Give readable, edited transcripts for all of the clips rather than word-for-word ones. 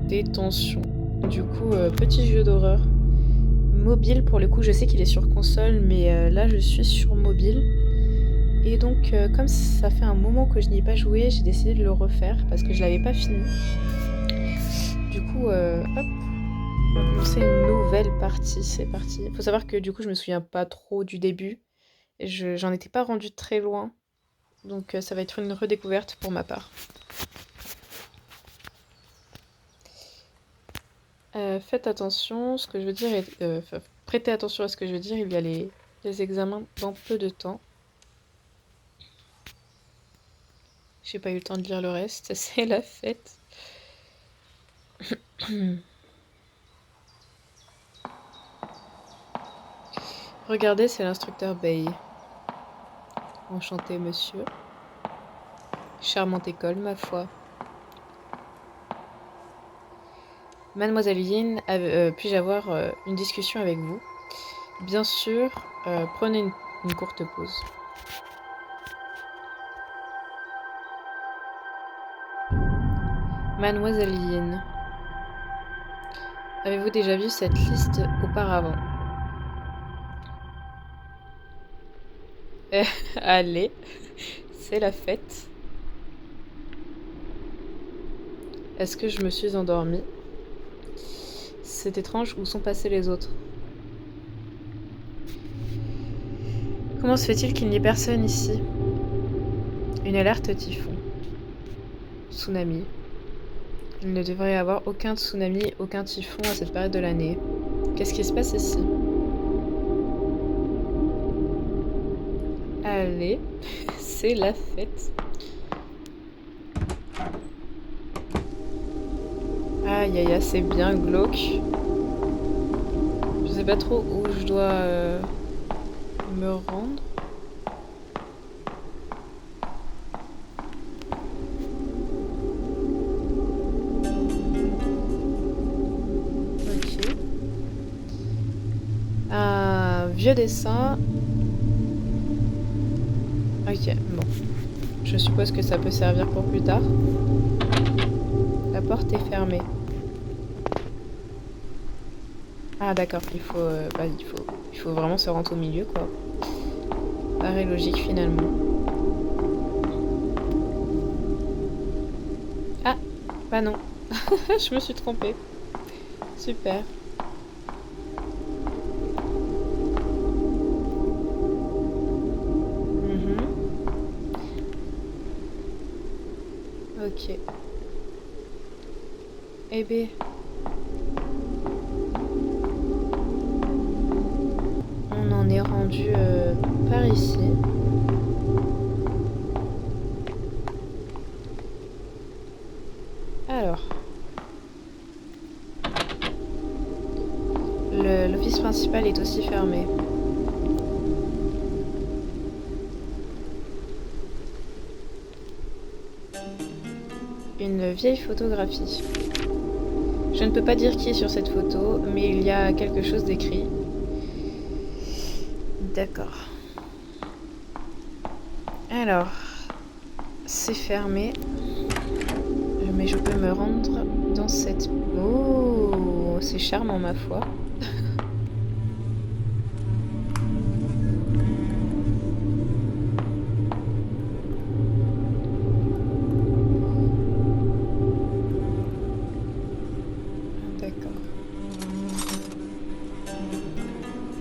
détention. Du coup, petit jeu d'horreur. Mobile pour le coup, je sais qu'il est sur console, mais là je suis sur mobile. Et donc, comme ça fait un moment que je n'y ai pas joué, j'ai décidé de le refaire parce que je l'avais pas fini. Du coup, hop, on va commencer une nouvelle partie, c'est parti. Faut savoir que du coup, je me souviens pas trop du début. J'en étais pas rendue très loin, donc ça va être une redécouverte pour ma part. Faites attention, ce que je veux dire est, prêtez attention à ce que je veux dire, il y a les examens dans peu de temps. J'ai pas eu le temps de lire le reste, c'est la fête. Regardez, c'est l'instructeur Bay. Enchanté, monsieur. Charmante école, ma foi. Mademoiselle Yin, puis-je avoir une discussion avec vous? Bien sûr, prenez une courte pause. Mademoiselle Yin, avez-vous déjà vu cette liste auparavant? Allez, c'est la fête. Est-ce que je me suis endormie? C'est étrange, où sont passés les autres? Comment se fait-il qu'il n'y ait personne ici? Une alerte typhon. Tsunami. Il ne devrait y avoir aucun tsunami, aucun typhon à cette période de l'année. Qu'est-ce qui se passe ici? Allez, c'est la fête. Aïe aïe aïe, c'est bien glauque. Je sais pas trop où je dois me rendre. Ok. Un vieux dessin. Ok, bon. Je suppose que ça peut servir pour plus tard. La porte est fermée. Ah d'accord, il faut vraiment se rendre au milieu quoi. Paraît logique finalement. Ah, bah non. Je me suis trompée. Super. Ok. Eh ben. On en est rendu par ici. Alors. L'office principal est aussi fermé. Une vieille photographie. Je ne peux pas dire qui est sur cette photo, mais il y a quelque chose d'écrit. D'accord. Alors, c'est fermé. Mais je peux me rendre dans cette... Oh, c'est charmant ma foi.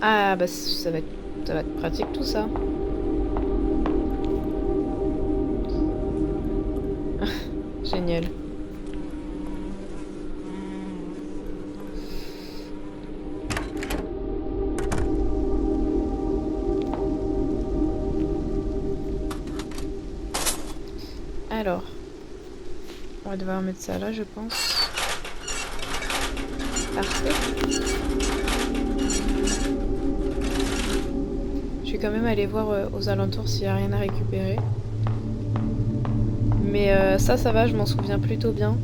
Ah bah ça va être pratique tout ça. Génial. Alors, on va devoir mettre ça là je pense. Parfait. Je vais quand même aller voir aux alentours s'il n'y a rien à récupérer. Mais ça va, je m'en souviens plutôt bien.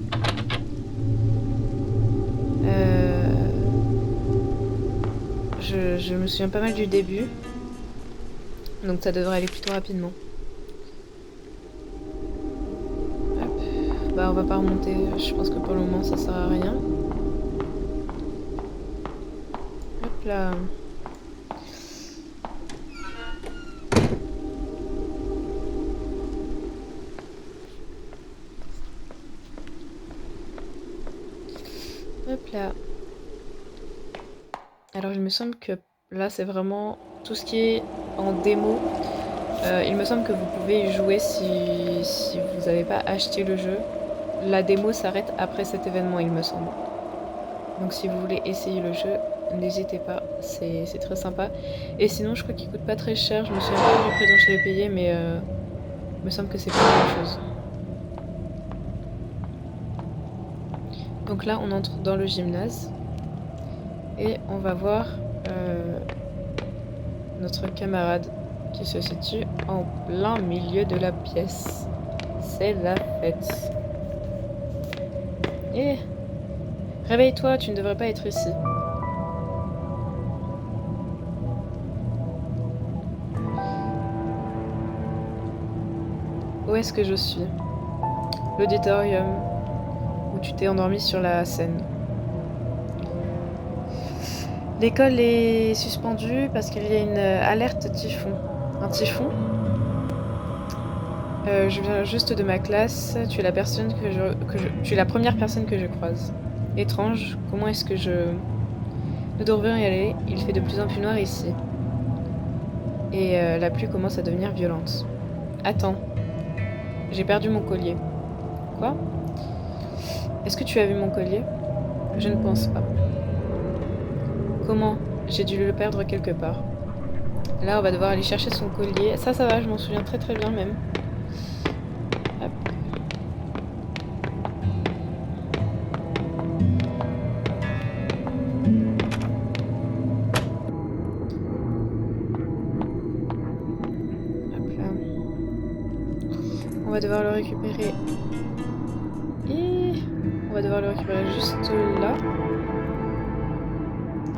Je me souviens pas mal du début. Donc ça devrait aller plutôt rapidement. Hop. Bah on va pas remonter, je pense que pour le moment ça sert à rien. Hop là. Hop là. Alors il me semble que là c'est vraiment tout ce qui est en démo. Il me semble que vous pouvez y jouer si vous n'avez pas acheté le jeu. La démo s'arrête après cet événement, il me semble. Donc si vous voulez essayer le jeu, n'hésitez pas, c'est très sympa. Et sinon je crois qu'il coûte pas très cher, je me souviens pas du prix dont je l'ai payé, mais il me semble que c'est pas grand chose. Donc là on entre dans le gymnase. Et on va voir notre camarade qui se situe en plein milieu de la pièce. C'est la fête. Et réveille-toi, tu ne devrais pas être ici. Où est-ce que je suis? L'auditorium où tu t'es endormi sur la scène. L'école est suspendue parce qu'il y a une alerte typhon. Un typhon? Je viens juste de ma classe. Tu es la personne tu es la première personne que je croise. Étrange. Comment est-ce que Nous devrions y aller. Il fait de plus en plus noir ici. Et la pluie commence à devenir violente. Attends. J'ai perdu mon collier. Quoi? Est-ce que tu as vu mon collier? Je ne pense pas. Comment? J'ai dû le perdre quelque part. Là, on va devoir aller chercher son collier. Ça va, je m'en souviens très très bien même. Hop. Hop là. On va devoir le récupérer. Et on va devoir le récupérer juste là.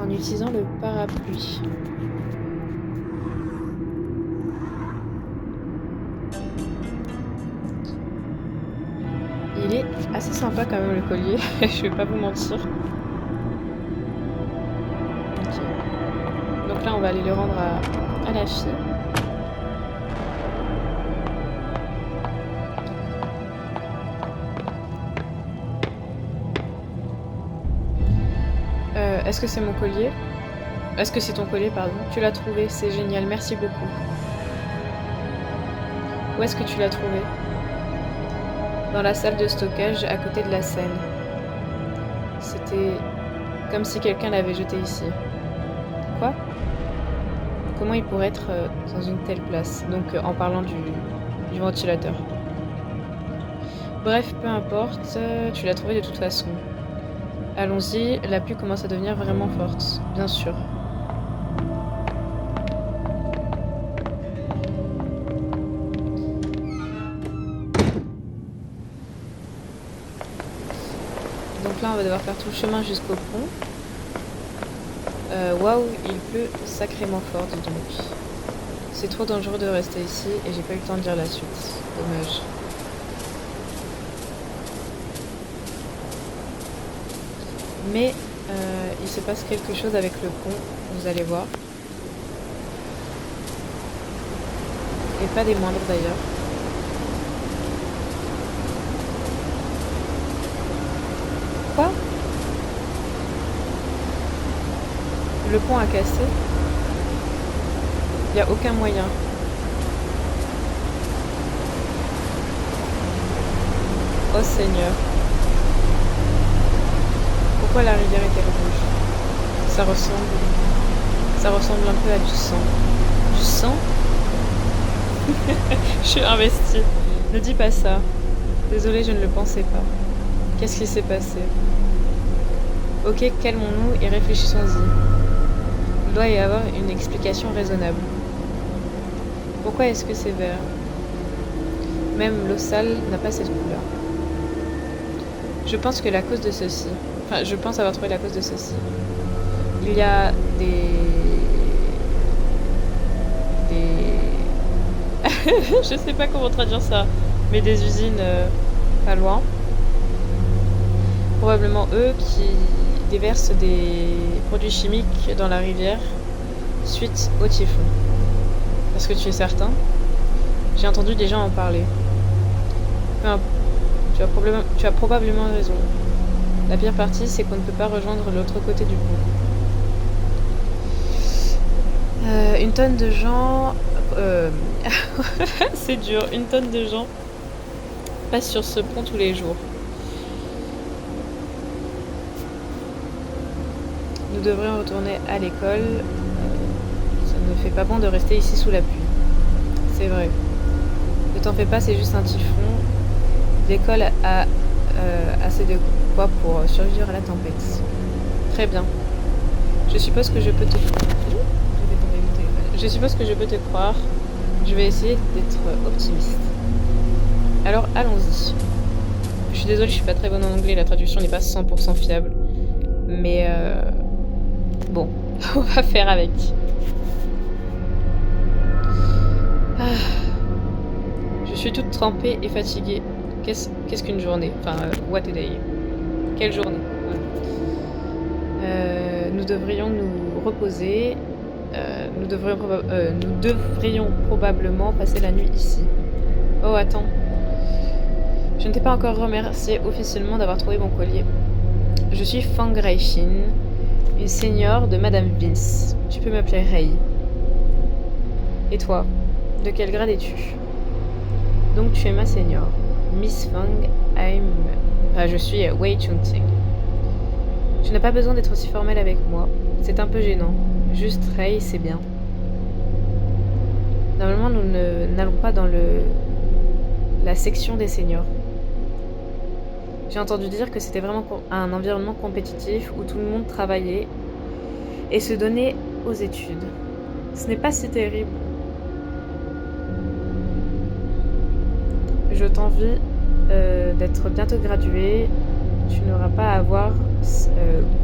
En utilisant le parapluie. Il est assez sympa quand même le collier, je vais pas vous mentir. Okay. Donc là on va aller le rendre à la fille. Est-ce que c'est mon collier? Est-ce que c'est ton collier, pardon? Tu l'as trouvé, c'est génial, merci beaucoup. Où est-ce que tu l'as trouvé? Dans la salle de stockage, à côté de la scène. C'était comme si quelqu'un l'avait jeté ici. Quoi? Comment il pourrait être dans une telle place? Donc en parlant du ventilateur. Bref, peu importe, tu l'as trouvé de toute façon. Allons-y, la pluie commence à devenir vraiment forte, bien sûr. Donc là, on va devoir faire tout le chemin jusqu'au pont. Waouh, il pleut sacrément fort, dis donc. C'est trop dangereux de rester ici et j'ai pas eu le temps de dire la suite. Dommage. Mais il se passe quelque chose avec le pont, vous allez voir. Et pas des moindres d'ailleurs. Quoi? Le pont a cassé? Il n'y a aucun moyen. Oh Seigneur. Pourquoi la rivière était rouge? Ça ressemble un peu à du sang. Du sang? Je suis investie. Ne dis pas ça. Désolée, je ne le pensais pas. Qu'est-ce qui s'est passé? Ok, calmons-nous et réfléchissons-y. Il doit y avoir une explication raisonnable. Pourquoi est-ce que c'est vert? Même l'eau sale n'a pas cette couleur. Je pense que la cause de ceci... Enfin, je pense avoir trouvé la cause de ceci. Il y a des... Je sais pas comment traduire ça, mais des usines pas loin. probablement eux qui déversent des produits chimiques dans la rivière suite au typhon. Est-ce que tu es certain? J'ai entendu des gens en parler. Tu as probablement raison. La pire partie, c'est qu'on ne peut pas rejoindre l'autre côté du pont. Une tonne de gens... c'est dur. Une tonne de gens passent sur ce pont tous les jours. Nous devrions retourner à l'école. Ça ne fait pas bon de rester ici sous la pluie. C'est vrai. Ne t'en fais pas, c'est juste un typhon. L'école a assez de quoi pour survivre à la tempête. Très bien. Je suppose que je peux te... Je suppose que je peux te croire. Je vais essayer d'être optimiste. Alors, allons-y. Je suis désolée, je suis pas très bonne en anglais, la traduction n'est pas 100% fiable. Mais bon, on va faire avec. Je suis toute trempée et fatiguée. Qu'est-ce qu'une journée? Enfin, what a day? Quelle journée? Nous devrions nous reposer. Nous devrions probablement passer la nuit ici. Oh, attends. Je ne t'ai pas encore remercié officiellement d'avoir trouvé mon collier. Je suis Fang Raishin, une senior de Madame Vince. Tu peux m'appeler Rei. Et toi, de quel grade es-tu? Donc tu es ma senior. Miss Fang, je suis Wei Chunting. Tu n'as pas besoin d'être aussi formelle avec moi. C'est un peu gênant. Juste Rei, c'est bien. Normalement, nous n'allons pas dans la section des seniors. J'ai entendu dire que c'était vraiment un environnement compétitif où tout le monde travaillait et se donnait aux études. Ce n'est pas si terrible. Je t'envie d'être bientôt gradué. Tu n'auras pas à avoir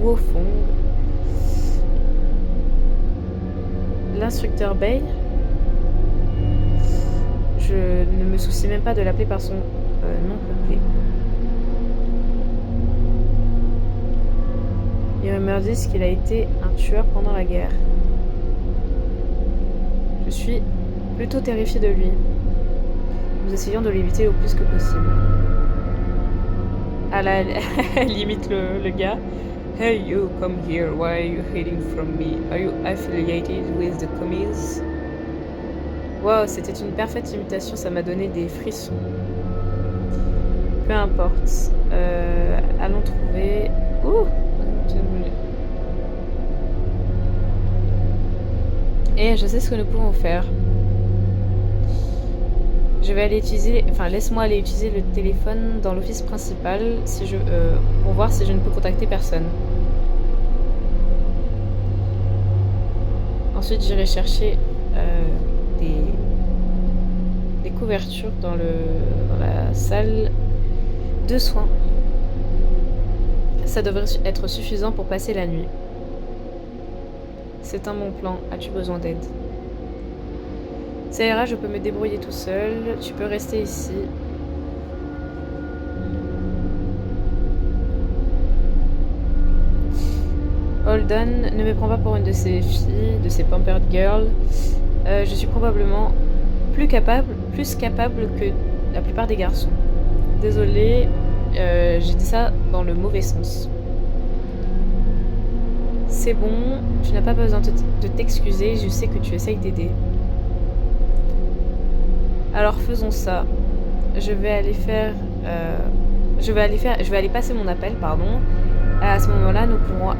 Guo Fong. L'instructeur Bei. Je ne me soucie même pas de l'appeler par son nom complet. Les rumeurs disent qu'il a été un tueur pendant la guerre. Je suis plutôt terrifiée de lui. Nous essayons de l'éviter au plus que possible. Ah là, elle imite le gars. Hey you, come here. Why are you hiding from me? Are you affiliated with the commies? Wow, c'était une parfaite imitation, ça m'a donné des frissons. Peu importe. Allons trouver... Ouh! Et je sais ce que nous pouvons faire. Je vais aller utiliser... Enfin, laisse-moi aller utiliser le téléphone dans l'office principal pour voir si je ne peux contacter personne. Ensuite, j'irai chercher des couvertures dans la salle de soins. Ça devrait être suffisant pour passer la nuit. C'est un bon plan. As-tu besoin d'aide? Ça ira, je peux me débrouiller tout seul. Tu peux rester ici. Holden, ne me prends pas pour une de ces filles, de ces pampered girls. Je suis probablement plus capable que la plupart des garçons. Désolée, j'ai dit ça dans le mauvais sens. C'est bon, tu n'as pas besoin de t'excuser, je sais que tu essayes d'aider. Alors faisons ça. Je vais aller passer mon appel, pardon. À ce moment-là, nous pourrons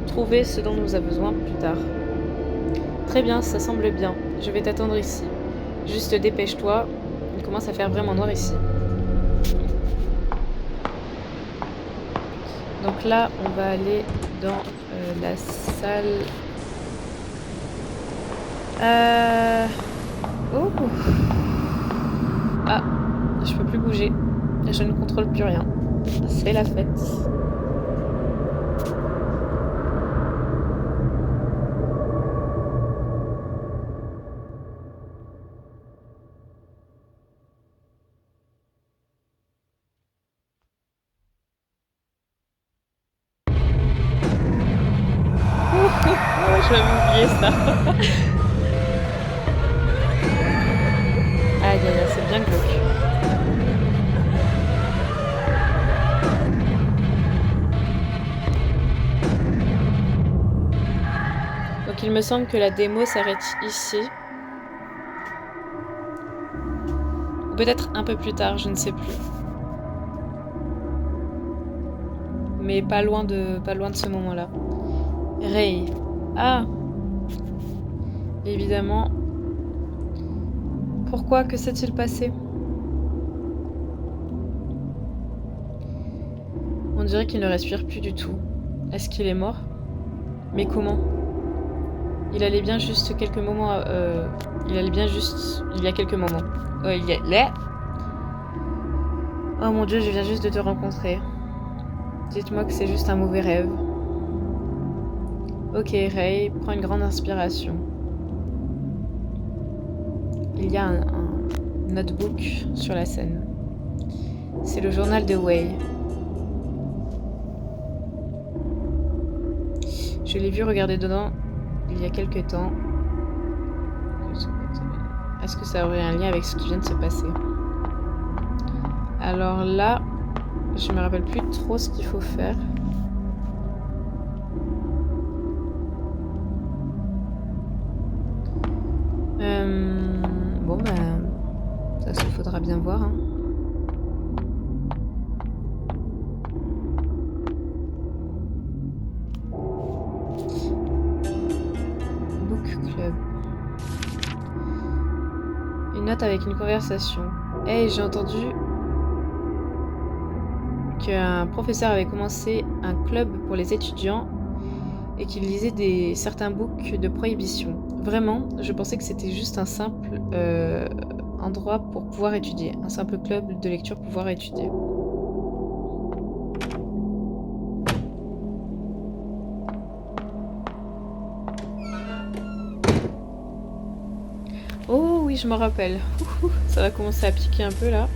trouver ce dont nous avons besoin plus tard. Très bien, ça semble bien. Je vais t'attendre ici. Juste dépêche-toi, il commence à faire vraiment noir ici. Donc là, on va aller dans la salle... Oh. Ah, je peux plus bouger. Je ne contrôle plus rien. C'est la fête. préféré ça. Aïe aïe aïe, c'est bien glauque. Donc il me semble que la démo s'arrête ici. Ou peut-être un peu plus tard, je ne sais plus. Mais pas loin de ce moment-là. Ray. Ah! Évidemment. Pourquoi? Que s'est-il passé? On dirait qu'il ne respire plus du tout. Est-ce qu'il est mort? Mais comment? Il allait bien juste quelques moments... il allait bien juste... Il y a quelques moments. Oh, il y a... Là. Oh mon dieu, je viens juste de te rencontrer. Dites-moi que c'est juste un mauvais rêve. Ok, Ray, prends une grande inspiration. Il y a un notebook sur la scène. C'est le journal de Wei. Je l'ai vu regarder dedans il y a quelque temps. Est-ce que ça aurait un lien avec ce qui vient de se passer? Alors là, je me rappelle plus trop ce qu'il faut faire. Bon ben, ça se faudra bien voir. Hein. Book Club. Une note avec une conversation. Hey, j'ai entendu qu'un professeur avait commencé un club pour les étudiants et qu'il lisait certains books de prohibition. Vraiment, je pensais que c'était juste un simple endroit pour pouvoir étudier. Un simple club de lecture pour pouvoir étudier. Oh oui, je me rappelle. Ça va commencer à piquer un peu là.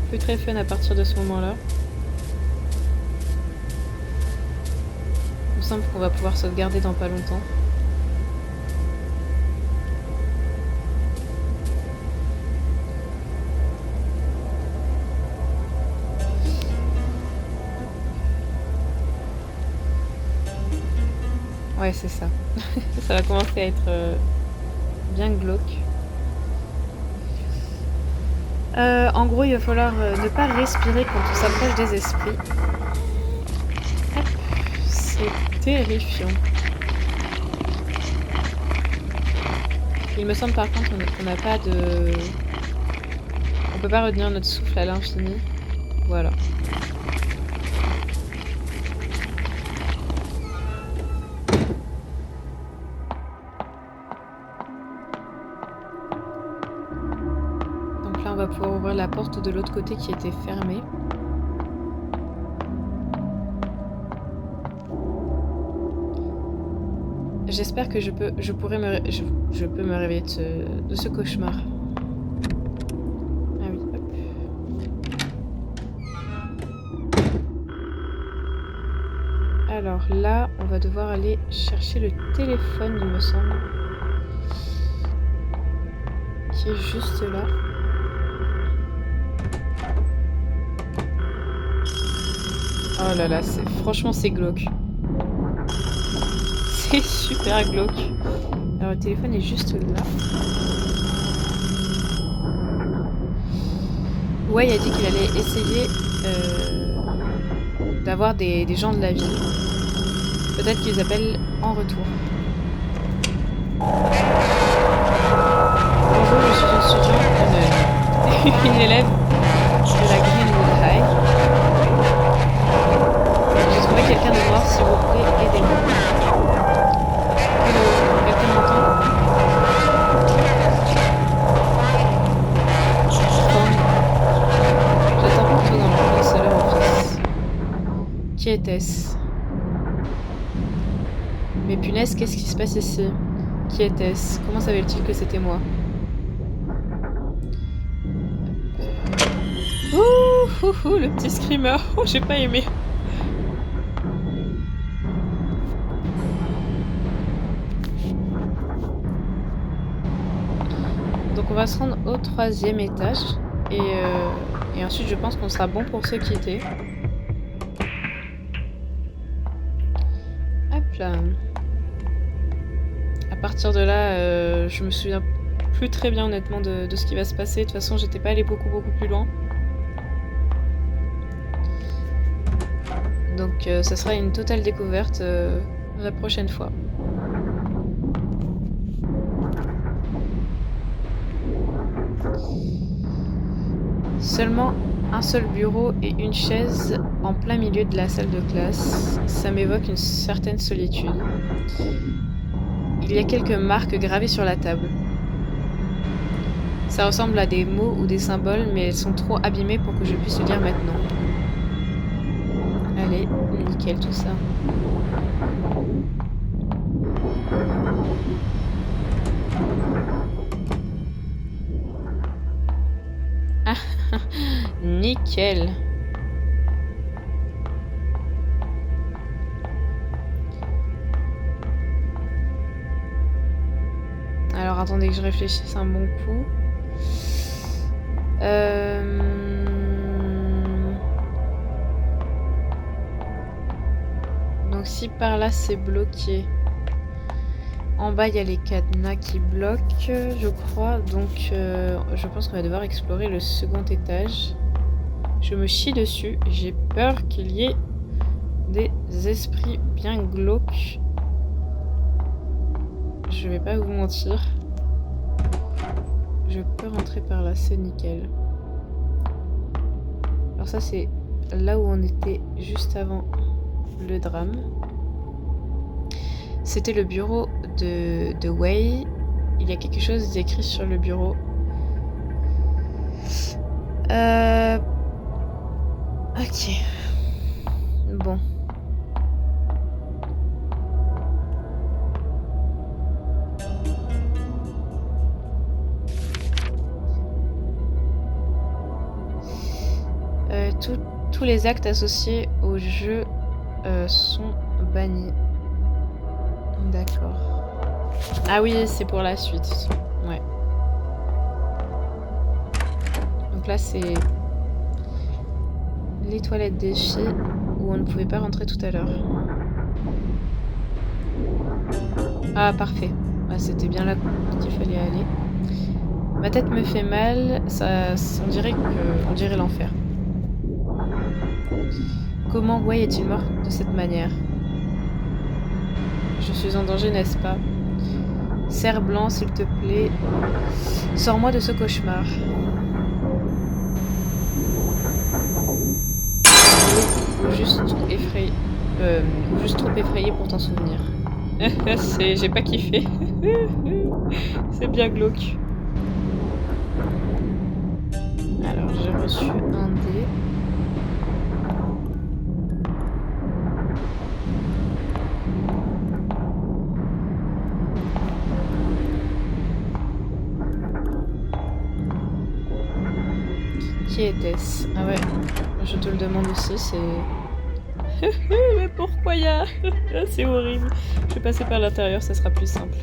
Plus très fun à partir de ce moment-là. Il me semble qu'on va pouvoir sauvegarder dans pas longtemps. Ouais, c'est ça. Ça va commencer à être bien glauque. En gros, il va falloir ne pas respirer quand on s'approche des esprits. C'est terrifiant. Il me semble par contre qu'on n'a pas de... On peut pas retenir notre souffle à l'infini. Voilà. Donc là, on va pouvoir ouvrir la porte de l'autre côté qui était fermée. J'espère que je peux me réveiller de ce cauchemar. Ah oui, hop. Alors là, on va devoir aller chercher le téléphone, il me semble. Qui est juste là. Oh là là, franchement c'est glauque. C'est super glauque. Alors le téléphone est juste là. Ouais, il a dit qu'il allait essayer d'avoir des gens de la ville. Peut-être qu'ils appellent en retour. Bonjour, je suis une étudiante, une élève de la Greenwood High. J'ai trouvé quelqu'un de noir, s'il vous plaît, aidez-moi. Hello, quelqu'un m'entend? J'attends pour toi dans le counselor office. Qui était-ce? Mais punaise, qu'est-ce qui se passe ici? Qui était-ce? Comment savait-il que c'était moi? Ouh, le petit screamer. Oh, j'ai pas aimé. va se rendre au 3e étage. Et ensuite, je pense qu'on sera bon pour se quitter. Hop là. À partir de là, je me souviens plus très bien honnêtement de ce qui va se passer. De toute façon, j'étais pas allée beaucoup plus loin. Donc ça sera une totale découverte la prochaine fois. Seulement un seul bureau et une chaise en plein milieu de la salle de classe. Ça m'évoque une certaine solitude. Il y a quelques marques gravées sur la table. Ça ressemble à des mots ou des symboles, mais elles sont trop abîmées pour que je puisse le lire maintenant. Allez, nickel tout ça. Ah, nickel. Alors attendez que je réfléchisse un bon coup. Donc si par là c'est bloqué, en bas il y a les cadenas qui bloquent, je crois. Donc je pense qu'on va devoir explorer le second étage. Je me chie dessus. J'ai peur qu'il y ait des esprits bien glauques. Je vais pas vous mentir. Je peux rentrer par là, c'est nickel. Alors ça c'est là où on était juste avant le drame. C'était le bureau de Wei. Il y a quelque chose d'écrit sur le bureau. Ok. Bon. Tous les actes associés au jeu sont bannis. D'accord. Ah oui, c'est pour la suite. Ouais. Donc là, c'est les toilettes des filles où on ne pouvait pas rentrer tout à l'heure. Ah, parfait. Ah, c'était bien là qu'il fallait aller. Ma tête me fait mal. On dirait l'enfer. Comment Wei est-il mort de cette manière? Je suis en danger, n'est-ce pas? Serre blanc, s'il te plaît. Sors-moi de ce cauchemar. Ou juste effrayé. Ou juste trop effrayé pour t'en souvenir. J'ai pas kiffé. C'est bien glauque. Alors, j'ai reçu un dé. Qui était-ce? Ah ouais, je te le demande aussi, c'est... Mais pourquoi y a... C'est horrible. Je vais passer par l'intérieur, ça sera plus simple.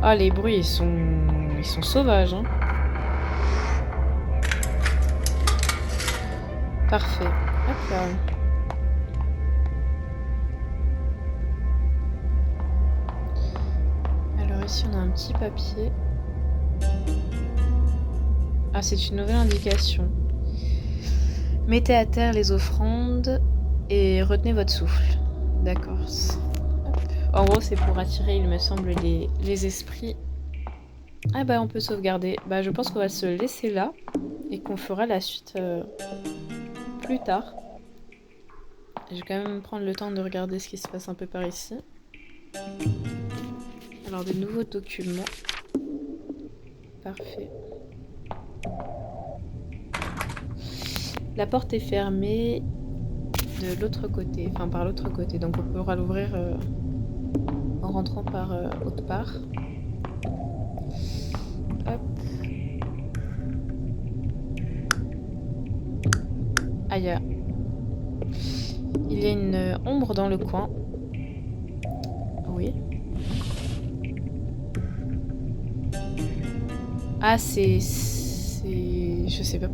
Ah, les bruits, ils sont sauvages, hein. Parfait. Hop là. Ici on a un petit papier. Ah, c'est une nouvelle indication. Mettez à terre les offrandes et retenez votre souffle. D'accord. En gros c'est pour attirer, il me semble, les esprits. Ah bah on peut sauvegarder. Bah je pense qu'on va se laisser là et qu'on fera la suite plus tard. Je vais quand même prendre le temps de regarder ce qui se passe un peu par ici. Alors, de nouveaux documents. Parfait. La porte est fermée de l'autre côté, enfin par l'autre côté. Donc on pourra l'ouvrir en rentrant par autre part. Hop. Aïe. Il y a une ombre dans le coin. Oui. Ah, c'est... Je sais pas.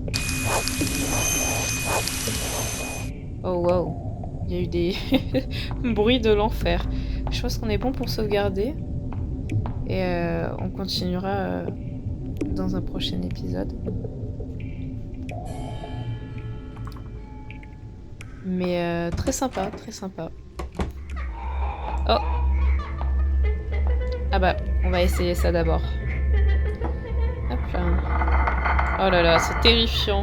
Oh, wow. Il y a eu des bruits de l'enfer. Je pense qu'on est bon pour sauvegarder. Et on continuera dans un prochain épisode. Mais très sympa, très sympa. Oh! Ah bah, on va essayer ça d'abord. Hop là. Oh là là, c'est terrifiant.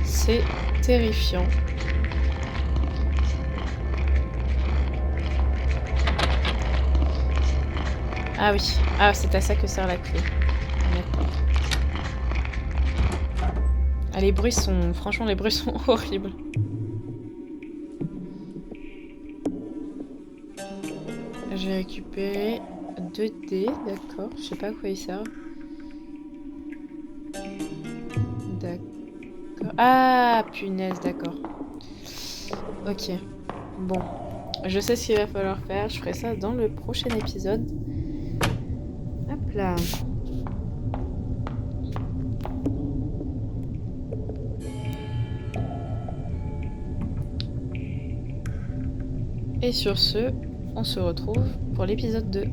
C'est terrifiant. Ah oui. Ah, c'est à ça que sert la clé. D'accord. Ah, les bruits sont... Franchement, les bruits sont horribles. J'ai récupéré 2 dés, d'accord. Je sais pas à quoi ils servent. D'accord. Ah, punaise, d'accord. Ok. Bon. Je sais ce qu'il va falloir faire. Je ferai ça dans le prochain épisode. Hop là. Et sur ce, on se retrouve pour l'épisode 2.